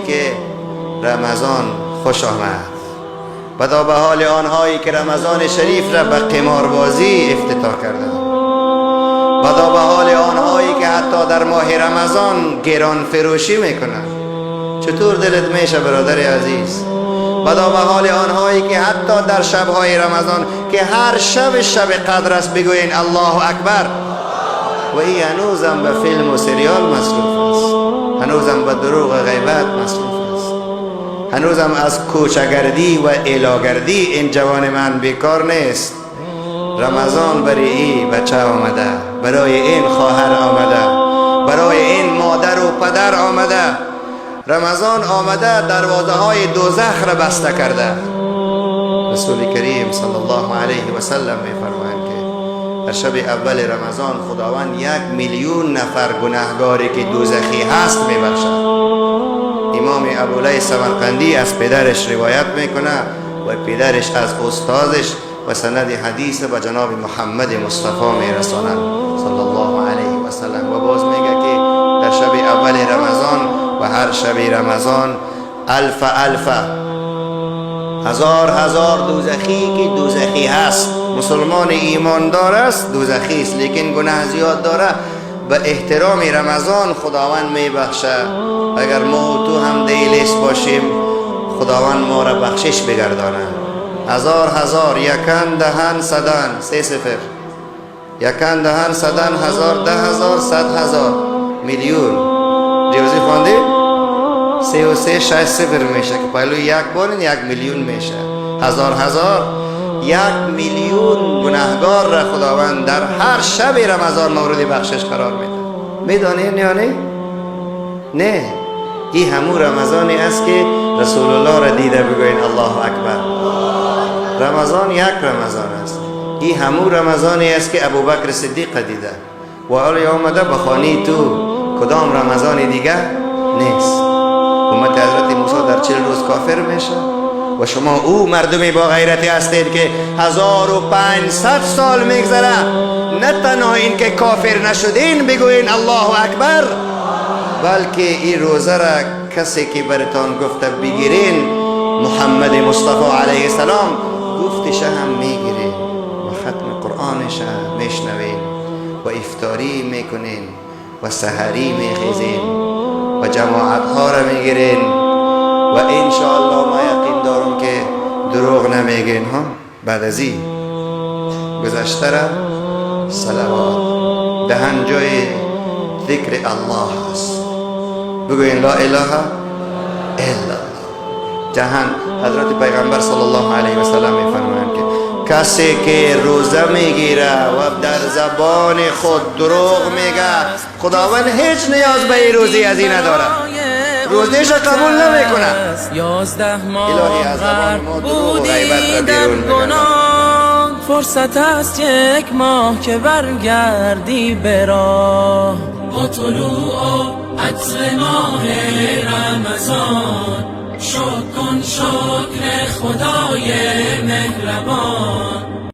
که رمضان خوش آمد. بدا به حال آنهایی که رمضان شریف را به قماربازی افتتاح کردند. بدا به حال آنهایی که حتی در ماه رمضان گران فروشی میکنند. چطور دلت میشه برادر عزیز؟ بدا به حال آنهایی که حتی در شبهای رمضان که هر شب قدر است بگوین الله اکبر و این هنوزم به فیلم و سریال مصروف است، هنوزم به دروغ و غیبت مصروف است، هنوزم از کوچگردی و الاگردی این جوان من بیکار نیست. رمضان برای این بچه آمده، برای این خواهر آمده، برای این مادر و پدر آمده. رمضان آمده دروازه های دوزخ را بسته کرده. رسول کریم صلی الله علیه و سلم می‌فرمایند که در شب اول رمضان خداوند 1,000,000 نفر گناهگاری که دوزخی هست میبخشد. امام ابولیث سمرقندی از پدرش روایت میکنه و پدرش از استادش و سند حدیث به جناب محمد مصطفی میرسانند صلی الله علیه و سلم. و باز میگه که در شب اول رمضان و هر شب رمضان الف هزار دوزخی که دوزخی هست. مسلمان ایماندار است دوزخی است، لیکن گناه زیاد داره. به احترام رمضان خداوند میبخشه. اگر ما و تو هم دیلیس باشیم خداوند ما را بخشش بگردانه. هزار یکن دهن صدن 3 یکن دهن صدن 1000 10,000 100,000 میلیون. ریاضی خواندی؟ 33 6 صفر میشه که پهلو یک بارین 1,000,000 میشه. هزار 1,000,000 گناهگار را خداوند در هر شب رمضان مورد بخشش قرار میده. میدانین یا نه؟ نه، این همون رمضانی است که رسول الله را دیده بگوین الله اکبر. رمضان یک رمضان است. این همون رمضانی است که ابوبکر صدیق دیده و حالا آمده به خانه تو. کدام رمضان دیگه نیست. امت حضرت موسی در 40 روز کافر میشه و شما او مردمی با غیرتی هستید که 1500 سال میگذره نه تنها این که کافر نشدین بگوین الله اکبر، بلکه این روزه را کسی که برتان گفته بگیرین محمد مصطفی علیه السلام گفتش هم میگیرین و ختم قرآنش هم میشنوین و افطاری میکنین و سحری میخیزین و جماعت ها را میگیرین و انشاءالله ما یقین دارم که دروغ نمیگین ها. بعد از این گذشته را صلوات دهن جای ذکر الله است. بگوین لا اله الا الله. جهان حضرت پیغمبر صلی الله علیه و سلم میفرمایند که کسی که روزه میگیره و در زبان خود دروغ میگه خداوند هیچ نیاز به این روزی از این نداره، روزیش قبول نمیکنه. 11 ماه الهی از زبان ما دروغ و غیبت را بیرون گناه، فرصت است 1 ماه که برگردی به راه. با طلوع عطر ماه رمضان شکر کن شکر خدای مهربان.